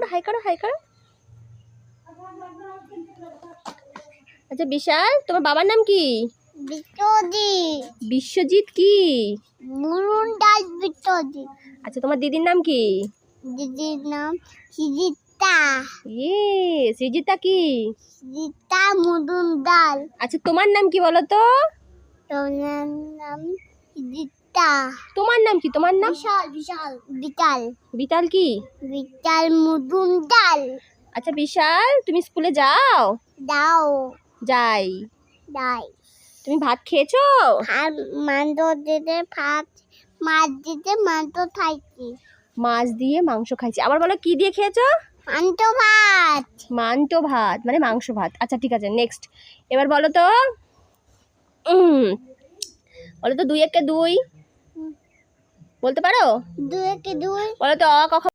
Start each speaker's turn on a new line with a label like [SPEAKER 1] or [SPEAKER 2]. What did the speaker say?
[SPEAKER 1] করো, হাই করো, হাই করো। আচ্ছা বিশাল, তোমার বাবার নাম কি?
[SPEAKER 2] বিশ্বজিৎ।
[SPEAKER 1] বিশ্বজিৎ কি?
[SPEAKER 2] মুরুন ডাল বিশ্বজিৎ।
[SPEAKER 1] আচ্ছা তোমার দিদির নাম কি?
[SPEAKER 2] দিদির নাম সৃজিতা।
[SPEAKER 1] সৃজিতা কি?
[SPEAKER 2] সৃজিতা মুরুন ডাল।
[SPEAKER 1] আচ্ছা তোমার নাম কি বলো তো?
[SPEAKER 2] তোমার নাম সৃজিতা।
[SPEAKER 1] তোমার নাম কি? তোমার নাম?
[SPEAKER 2] বিশাল। বিশাল। বিকাল।
[SPEAKER 1] বিতাল কি?
[SPEAKER 2] বিকাল মুরুন ডাল।
[SPEAKER 1] আচ্ছা বিশাল, তুমি স্কুলে যাও?
[SPEAKER 2] দাও।
[SPEAKER 1] যাই।
[SPEAKER 2] দাই।
[SPEAKER 1] তুমি ভাত খেয়েছো?
[SPEAKER 2] আর মাংস দিতে ভাত, মাছ দিতে মাংস খাইছি।
[SPEAKER 1] মাছ দিয়ে মাংস খাইছি। আবার বলো কি দিয়ে খেয়েছো?
[SPEAKER 2] মাংস ভাত।
[SPEAKER 1] মান্টো ভাত মানে মাংস ভাত। আচ্ছা ঠিক আছে, নেক্সট। এবার বলো তো, বলো তো 2 × 2 বলতে পারো?
[SPEAKER 2] 2 × 2
[SPEAKER 1] বলো তো অ ক খ